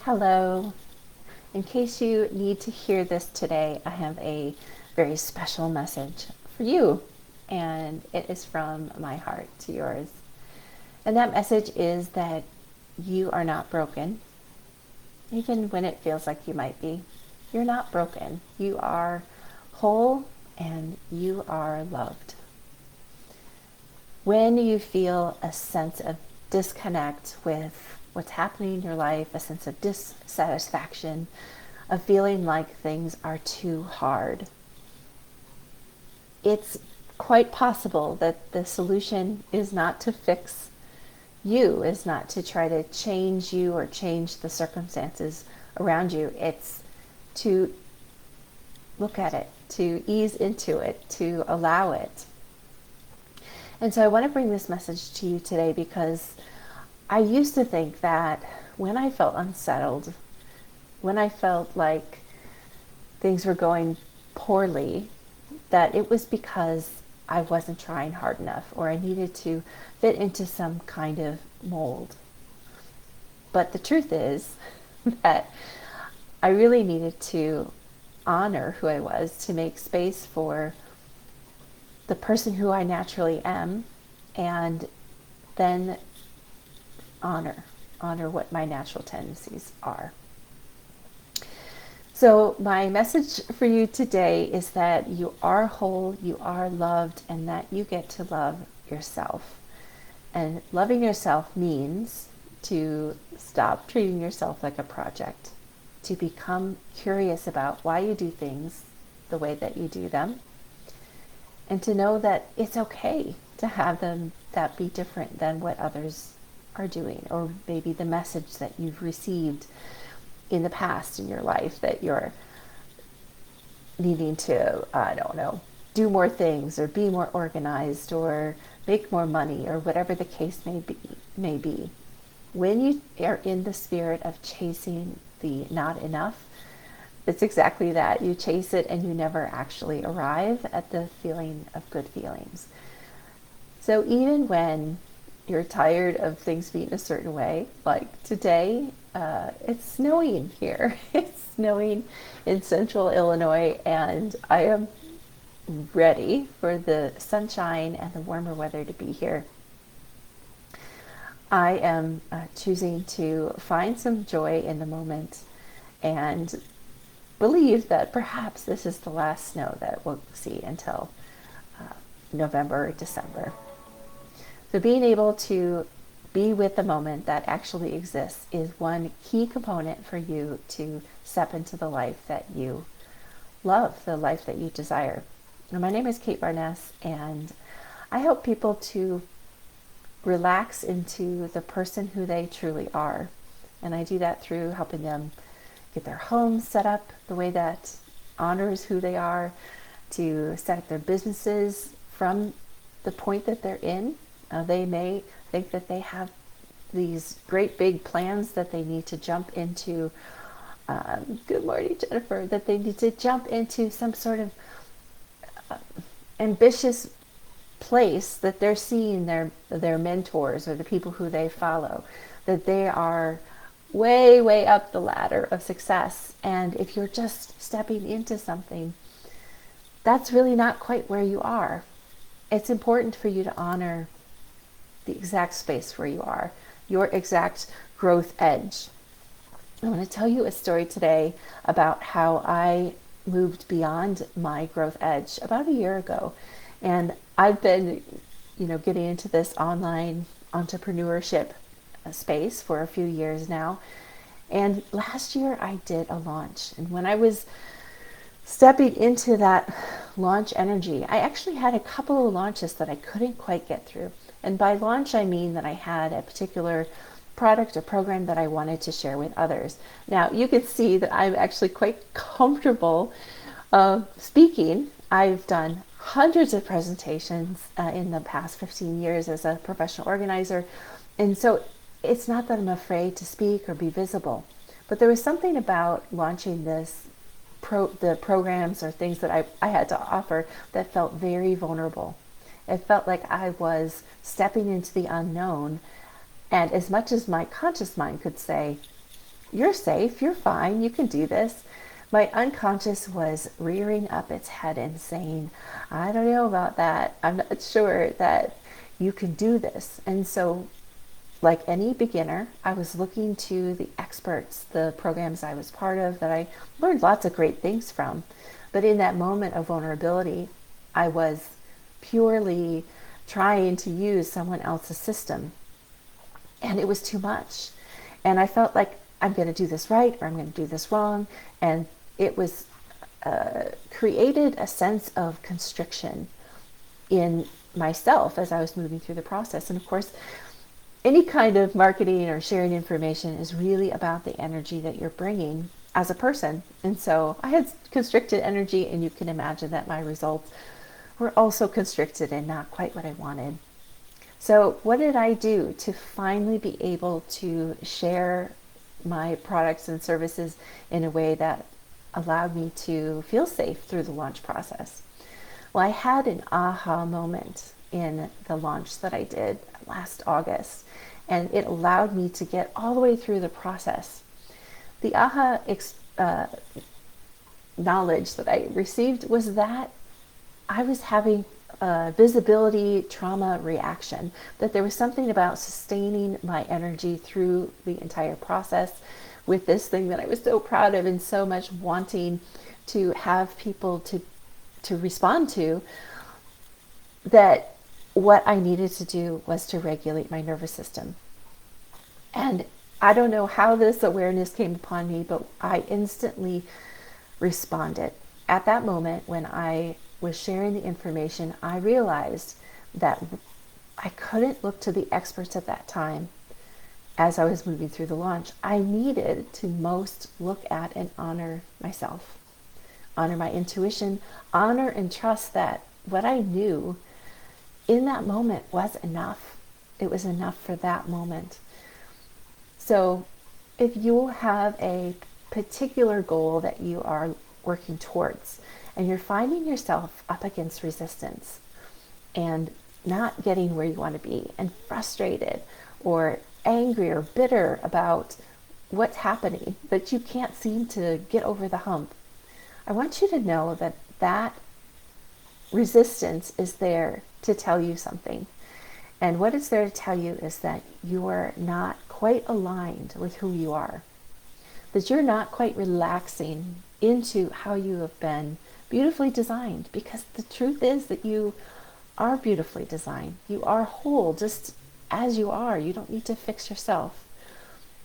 Hello. In case you need to hear this today, I have a very special message for you, and it is from my heart to yours. And that message is that you are not broken, even when it feels like you might be. You're not broken. You are whole and you are loved. When you feel a sense of disconnect with what's happening in your life, a sense of dissatisfaction, a feeling like things are too hard, it's quite possible that the solution is not to fix you, is not to try to change you or change the circumstances around you. It's to look at it, to ease into it, to allow it. And so I want to bring this message to you today because I used to think that when I felt unsettled, when I felt like things were going poorly, that it was because I wasn't trying hard enough or I needed to fit into some kind of mold. But the truth is that I really needed to honor who I was, to make space for the person who I naturally am, and then honor what my natural tendencies are. So my message for you today is that you are whole, you are loved, and that you get to love yourself. And loving yourself means to stop treating yourself like a project, to become curious about why you do things the way that you do them, and to know that it's okay to have them that be different than what others are doing, or maybe the message that you've received in the past in your life that you're needing to, I don't know, do more things or be more organized or make more money or whatever the case may be. When you are in the spirit of chasing the not enough, it's exactly that. You chase it and you never actually arrive at the feeling of good feelings. So even when you're tired of things being a certain way, like today, it's snowing here. It's snowing in central Illinois, and I am ready for the sunshine and the warmer weather to be here. I am choosing to find some joy in the moment and believe that perhaps this is the last snow that we'll see until November or December. So being able to be with the moment that actually exists is one key component for you to step into the life that you love, the life that you desire. And my name is Kate Barnes, and I help people to relax into the person who they truly are. And I do that through helping them get their homes set up the way that honors who they are, to set up their businesses from the point that they're in. They may think that they have these great big plans that they need to jump into. Good morning, Jennifer. That they need to jump into some sort of ambitious place that they're seeing their mentors or the people who they follow, that they are way up the ladder of success. And if you're just stepping into something, that's really not quite where you are. It's important for you to honor the exact space where you are, your exact growth edge. I want to tell you a story today about how I moved beyond my growth edge about a year ago. And I've been, getting into this online entrepreneurship space for a few years now. And last year I did a launch. And when I was stepping into that launch energy, I actually had a couple of launches that I couldn't quite get through. And by launch, I mean that I had a particular product or program that I wanted to share with others. Now, you can see that I'm actually quite comfortable speaking. I've done hundreds of presentations in the past 15 years as a professional organizer. And so it's not that I'm afraid to speak or be visible, but there was something about launching the programs or things that I had to offer that felt very vulnerable. It felt like I was stepping into the unknown. And as much as my conscious mind could say, you're safe, you're fine, you can do this. My unconscious was rearing up its head and saying, I don't know about that. I'm not sure that you can do this. And so, like any beginner, I was looking to the experts, the programs I was part of that I learned lots of great things from. But in that moment of vulnerability, I was purely trying to use someone else's system, and it was too much. And I felt like I'm going to do this right or I'm going to do this wrong. And it was created a sense of constriction in myself as I was moving through the process. And of course, any kind of marketing or sharing information is really about the energy that you're bringing as a person. And so I had constricted energy, and you can imagine that my results were also constricted and not quite what I wanted. So what did I do to finally be able to share my products and services in a way that allowed me to feel safe through the launch process? Well, I had an aha moment in the launch that I did last August, and it allowed me to get all the way through the process. The aha knowledge that I received was that I was having a visibility trauma reaction, that there was something about sustaining my energy through the entire process with this thing that I was so proud of and so much wanting to have people to respond to, that what I needed to do was to regulate my nervous system. And I don't know how this awareness came upon me, but I instantly responded. At that moment, when I was sharing the information, I realized that I couldn't look to the experts at that time as I was moving through the launch. I needed to most look at and honor myself, honor my intuition, honor and trust that what I knew in that moment was enough. It was enough for that moment. So if you have a particular goal that you are working towards, and you're finding yourself up against resistance and not getting where you want to be, and frustrated or angry or bitter about what's happening, but you can't seem to get over the hump, I want you to know that that resistance is there to tell you something. And what it's there to tell you is that you are not quite aligned with who you are, that you're not quite relaxing into how you have been beautifully designed, because the truth is that you are beautifully designed. You are whole just as you are. You don't need to fix yourself.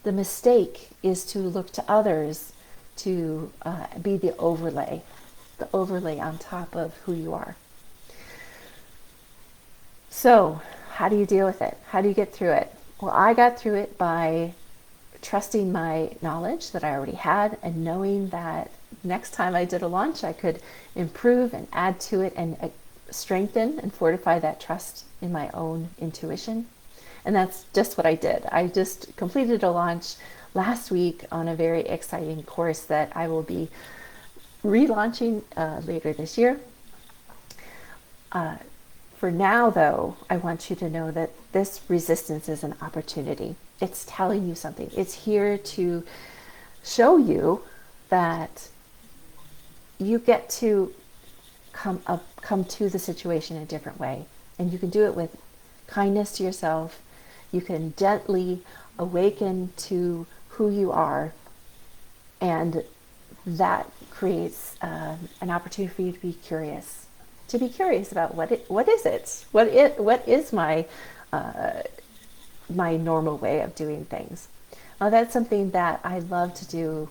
The mistake is to look to others to be the overlay on top of who you are. So how do you deal with it? How do you get through it? Well, I got through it by trusting my knowledge that I already had, and knowing that next time I did a launch, I could improve and add to it and strengthen and fortify that trust in my own intuition. And that's just what I did. I just completed a launch last week on a very exciting course that I will be relaunching later this year. For now, though, I want you to know that this resistance is an opportunity. It's telling you something. It's here to show you that you get to come to the situation in a different way. And you can do it with kindness to yourself. You can gently awaken to who you are, and that creates an opportunity for you to be curious. To be curious about what is it? What is my normal way of doing things? That's something that I love to do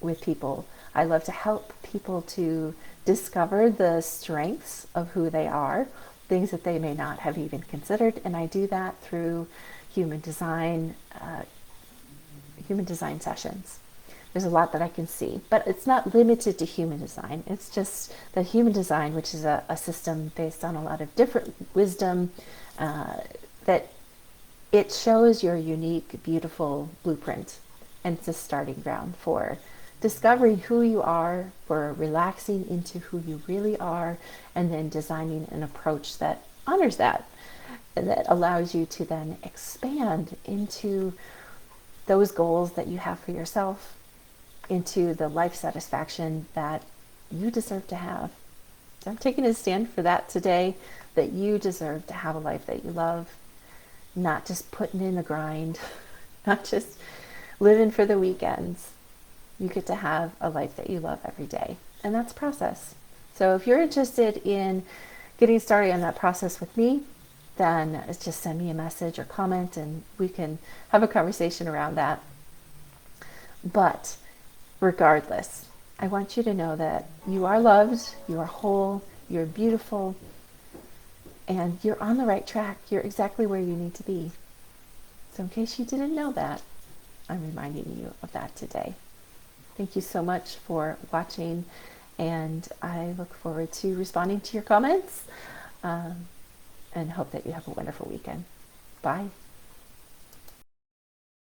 with people. I love to help people to discover the strengths of who they are, things that they may not have even considered, and I do that through human design sessions. There's a lot that I can see, but it's not limited to human design. It's just that human design, which is a system based on a lot of different wisdom, that it shows your unique, beautiful blueprint. And it's a starting ground for discovering who you are, for relaxing into who you really are, and then designing an approach that honors that, and that allows you to then expand into those goals that you have for yourself into the life satisfaction that you deserve to have. So I'm taking a stand for that today, that you deserve to have a life that you love, not just putting in the grind, not just living for the weekends. You get to have a life that you love every day, and that's process. So if you're interested in getting started on that process with me, then just send me a message or comment and we can have a conversation around that. But regardless, I want you to know that you are loved, you are whole, you're beautiful, and you're on the right track. You're exactly where you need to be. So in case you didn't know that, I'm reminding you of that today. Thank you so much for watching, and I look forward to responding to your comments, and hope that you have a wonderful weekend. Bye.